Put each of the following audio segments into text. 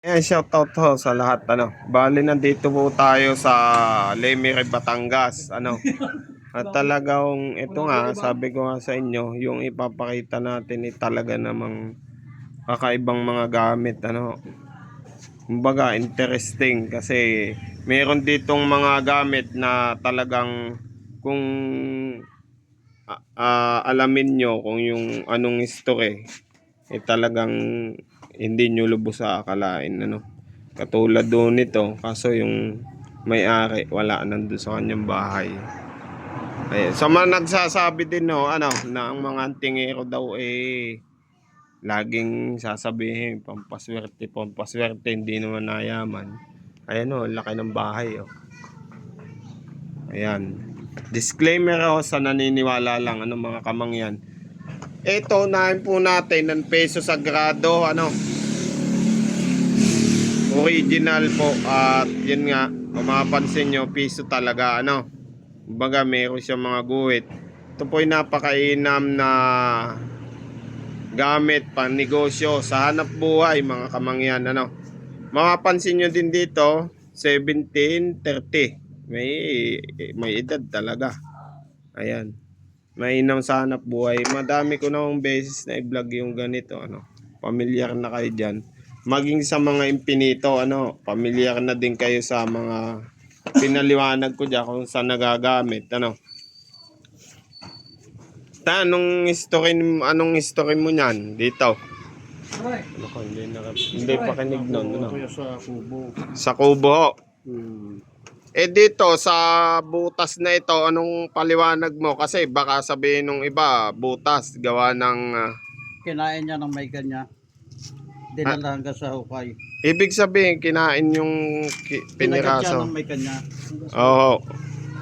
Ayan, shoutout ho sa lahat, Bali, nandito po tayo sa Lemery, Batangas, At talagang, ito nga, sabi ko nga sa inyo, yung ipapakita natin talaga namang kakaibang mga gamit, Kumbaga, interesting kasi meron ditong mga gamit na talagang kung alamin nyo kung yung anong history, talagang hindi nyo lubos sa akalain, Katulad doon nito, kaso yung may-ari wala nandun sa kanyang bahay. Ayun. Sa mga nagsasabi din na ang mga tingero daw laging sasabihin pampaswerte, hindi naman nayaman. Ayan laki ng bahay Ayan. Disclaimer sa naniniwala lang mga kamangyan. Ito, unahin po natin ng peso sagrado, original po, at yun nga, kung mapapansin nyo, piso talaga, kumbaga meron siyang mga guhit. Ito po ay napakainam na gamit pang negosyo sa hanap buhay, mga kamangyan, mapapansin nyo din dito 1730, may edad talaga. Ayan, mainam sa hanap buhay. Madami ko namang beses na i-vlog yung ganito, pamilyar na kayo dyan. Maging sa mga impinito, pamilyar na din kayo sa mga pinaliwanag ko dyan kung saan nagagamit, anong history mo niyan dito? Hindi pa kinig nun, Sa kubo. Sa kubo. Hmm. Dito sa butas na ito, anong paliwanag mo? Kasi baka sabihin nung iba, butas gawa ng Kinain niya ng may kanya. Dinala hanggang sa hukay. ibig sabihin kinain yung Pinagat siya piniraso. ng may kanya. Oo.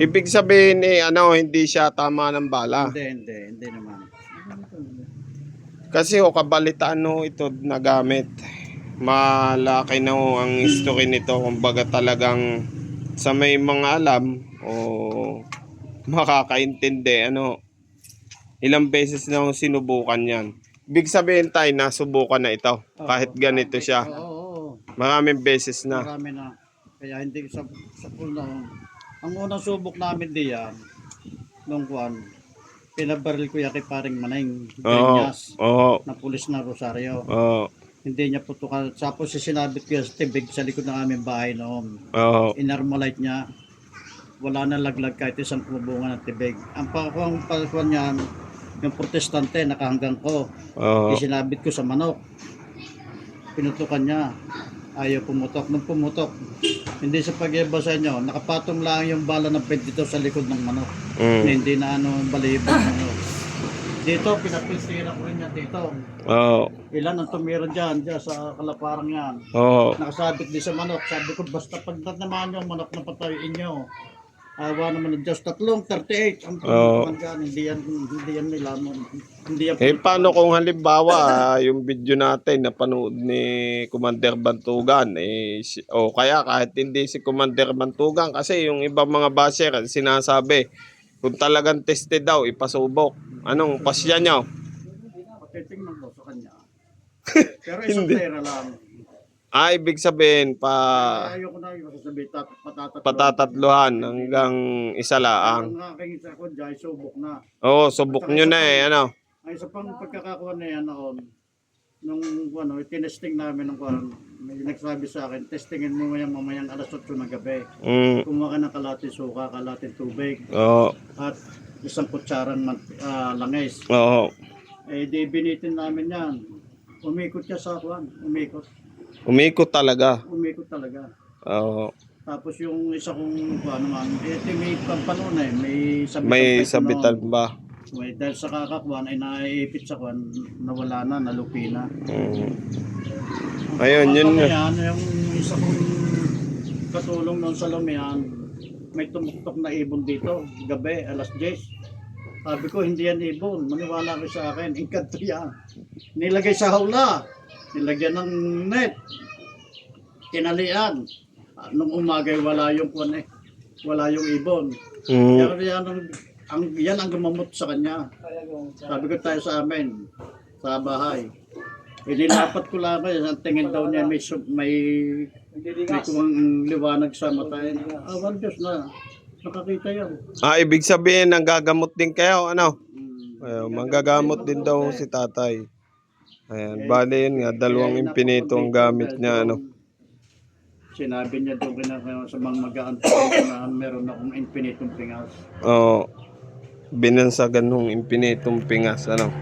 Ibig sabihin hindi siya tama ng bala. Hindi naman. Kasi kabalitaan ito na gamit. Malaki ang history nito. Kumbaga talagang sa may mga alam o makakaintindi, ilang beses na akong sinubukan yan. Ibig sabihin tayo, nasubukan na ito. Kahit ganito siya. Oo. Maraming beses na. Marami na. Kaya hindi sa pool na. Ang unang subok namin diyan, nung kuwan, pinabaril ko yan kay paring Maneng. Peñas, Oo. na pulis na Rosario. Oo. Hindi niya putukan. Tapos sinabit ko yan sa tibig sa likod ng aming bahay noon. Oo. Inarmalite niya. Wala na laglag kahit isang kubungan ng tibig. Ang pangkuhan niyan, yung protestante, nakahanggang ko. Oo. Isinabit ko sa manok. Pinutukan niya. Ayaw pumutok. Nung pumutok, hindi sa pag-iba sa inyo, nakapatong lang yung bala ng 22 sa likod ng manok. Hindi na baliban. Dito, pinapiltira ko rin yan dito. Oo. Ilan ang tumira dyan sa kalaparang yan. Oo. Nakasabit din sa manok. Sabi ko, basta pag naman yung manok na patayin nyo, awa naman ng Diyos, 38 ang pagkakuan dyan. Hindi yan nilamon. Hindi yan Paano kung halimbawa yung video natin na panood ni Commander Bantugan o kaya kahit hindi si Commander Bantugan, kasi yung ibang mga basher sinasabi kung talagang tested daw ipasubok. Anong pasya nyo? patitingnan mo sa kanya. Pero isang Hindi. pera lang. Ibig sabihin Ayoko na yung sasabihin, patatatluhan hanggang isa laang. Ang aking isa ko dyan, subok na. Oo, subok nyo na Ay, isa pang pagkakakuha na yan noon, nung tinesting namin ng may nagsabi sa akin, testingin mo mamayang alas 8 ng gabi. Kumuha ka ng kalating suka, kalating tubig, Oo. at isang kutsarang langis. Oo. Di binitin namin yan. Umikot siya sa kuwan, Umikot talaga. umikot talaga. Oo. Tapos yung isa kong may pampano na May sabitan ba? May dahil sa kakakuan ay naiipit sa kuwan, nawala na, nalupi na. Ayun, yun. Yung isa kong katulong noon sa Lumian, may tumuktok na ibon dito, gabi, alas 10. Sabi ko, hindi yan ibon, maniwala ko sa akin, inkanto yan. Nilagay sa hawla, nilagyan ng net, kinalian. Nung umagay, wala yung kuwan wala yung ibon. Pero yan ang gumamot sa kanya. Sabi ko tayo sa amin, sa bahay. Inilapat ko lang kayo. Ang tingin daw niya may kumang liwanag sa mata. Awan Diyos na. Nakakita yan. Ibig sabihin, nanggagamot din kayo, ano? Hmm. Manggagamot din daw si tatay. Ayan, bale yun nga, dalawang impinito ang gamit niya, ano? Sinabi niya doon sa mga mag-aantay na meron akong infinitong pingas. Oo. Binansagan nung impinitong pingas, ano?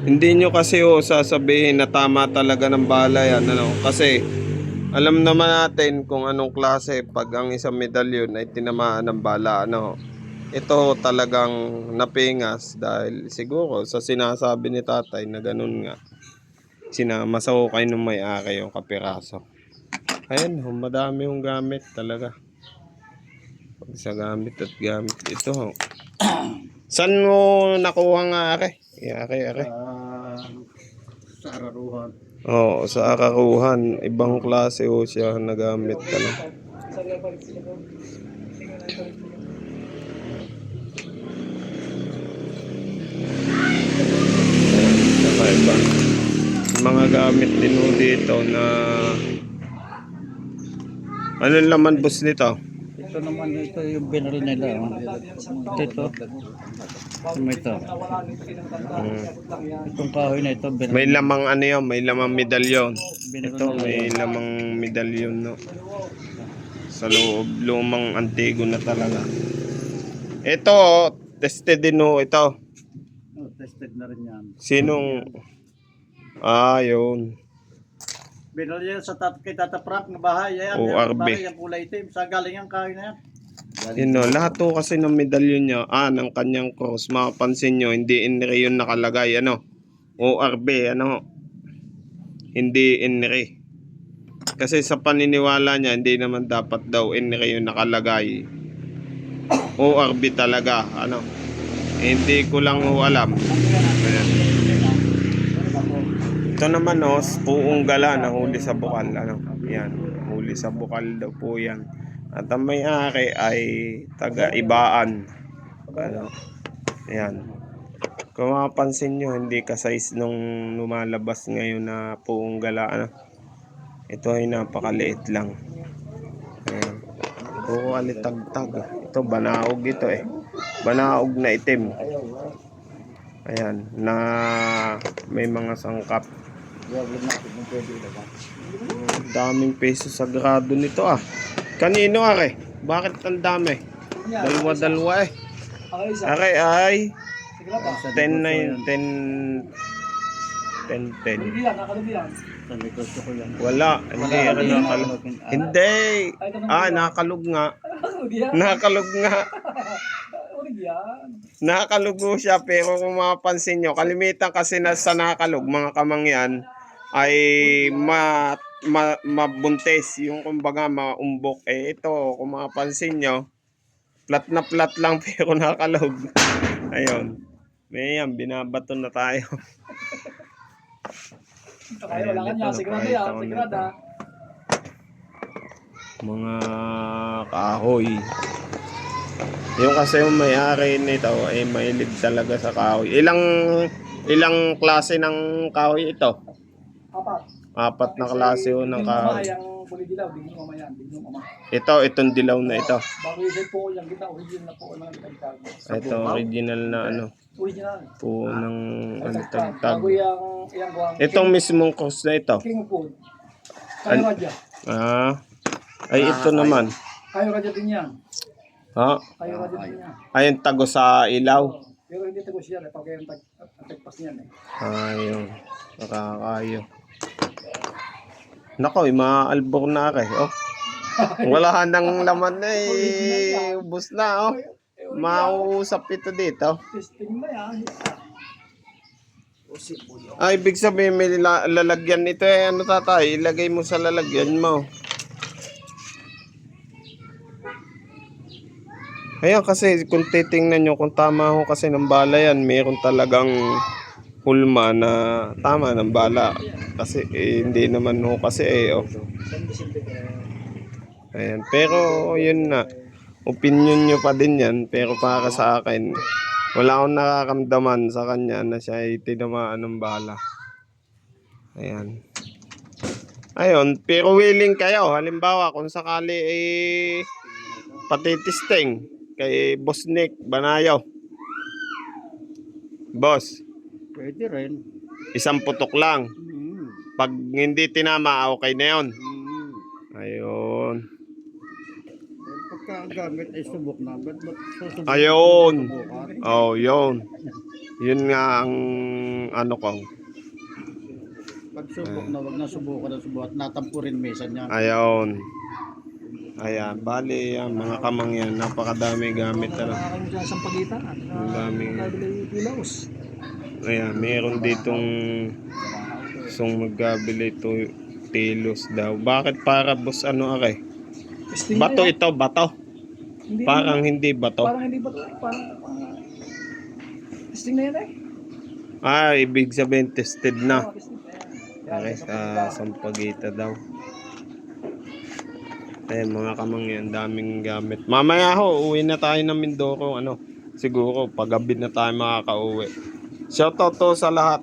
Hindi nyo kasi sasabihin na tama talaga ng bala yan, ano? Kasi alam naman natin kung anong klase pag ang isang medalyon ay tinamaan ng bala, ano? Ito talagang napingas dahil siguro sa sinasabi ni tatay na ganun nga. Sinama sa ukay ng may-ari yung kapiraso. Ayan, madami yung gamit talaga. Pag sa gamit at gamit ito. Saan mo nakuha nga are? Are. Sa araruhan. Oo, sa akaruhan. Ibang klase siya nagamit ka na. Saka iba. Mga gamit din dito na ano laman boss nito? Ito naman, ito yung binal nila. Ito. Ito. Itong kahoy na ito. Binal. May lamang ano yun, may lamang medalyon. Binal Ito, nila may yun. lamang medalyon, no. Sa loob, lumang antigo na talaga. Ito, tested din ito. Tested na rin yan. Sinong, yun. Binal yan sa kay Tata Frank na bahay. Yan, ORB. bahay, yung kulay itim. Sa galing ang kahoy na yan. Yun, no, lahat to kasi ng medalyon niya, ng kanyang cross, mapapansin nyo, hindi inri yung nakalagay, ano, ORB, ano, hindi inri. Kasi sa paniniwala niya, hindi naman dapat daw inri yung nakalagay. ORB talaga, ano, hindi ko lang alam. Ayan. Ito naman, puong gala na huli sa bukal, ano, yan, huli sa bukal daw po yan. At ang may-ari ay taga-ibaan. Ano? Ayan. Kung mapapansin nyo, hindi ka-size nung lumalabas ngayon na puong gala. Ano? Ito ay napakaliit lang. Ayan. Puro alitagtag. Ito, banaog ito eh. Banaog na itim. Ayan. Na may mga sangkap. Daming peso sagrado nito Kanino are? Bakit ang dami? Dalawa eh. Are ay 10 Sa negosyo ko yan. Wala, hindi ako nakalog. Hindi. Nakalog nga. Nakalog nga. Nakalugo siya pero kung mapapansin nyo, kalimitan kasi sa nakalog, mga kamangyan, ay mabuntis. Yung kumbaga maumbok. Ito, kung mapapansin nyo, flat na flat lang pero nakalog. Ayun. Yan, binabato na tayo. Ayan, wala ka niya, sigurado yan, sigurado. Mga kahoy. Yung kasi yung may-ari nito ay mahilig talaga sa kahoy. Ilang klase ng kahoy ito? Apat na klase ng kahoy. Yung bulidilaw, bigyan mo mamaya, bigyan mo mamaya. Itong dilaw na ito. Bago yung po, yung kita, original na po, mga tagtag. Ito original na Original. po ng tagtag. Bago yung guwang. Itong mismong cross na ito. King of Food. Kayo radya. Ay ito naman. Kayo radya din yan. Kayo radya din yan. Ayun tago sa ilaw. Pero hindi tago siya, pag yung tagpas niyan Ayun. Nakakayo. Nako, maalbor na wala nang laman na ubos na Mausap ito dito. Testing na yan. Ibig sabihin may lalagyan nito ano tatay, ilagay mo sa lalagyan mo. Ayan kasi kung titingnan nyo, kung tama ho kasi ng bala yan, mayroon talagang hulma na tama ng bala. Kasi hindi naman ho kasi Ayan, pero yun na. Opinion nyo pa din yan, pero para sa akin, wala akong nakakamdaman sa kanya na siya ay tinamaan ng bala. Ayan. Ayun, pero willing kayo. Halimbawa, kung sakali patitisting kay Boss Nick Banayo. Boss, Pwede rin. isang putok lang. Pag hindi tinama, okay na yun. Ayun. Pagka ang gamit ay subok na, ba't susubok? Ayun. Subukan? Oh, yun. Yun nga ang ano ko. Pag subok na, wag na subukan na subukan. Natampurin minsan yan. Ayun. Ayan, bali yan, mga kamangyan, napakadami gamit na. Nakakain mo dyan sa pagitan. Ang daming, Kabili kilos. ayan, meron ditong magkabili ito tilos daw. Bakit para boss ano akay? Testing Bato na yan. ito, bato. Hindi Parang naman. hindi bato. Parang hindi bato. Parang testing na yan Ibig sabihin tested na. Oo, testing na yan. Okay, sa Sampaguita daw. Mga kamangyan, daming gamit. Mamaya ho, uwi na tayo ng Mindoro. Siguro, paggabi na tayo makaka-uwi. Shoutout to sa lahat.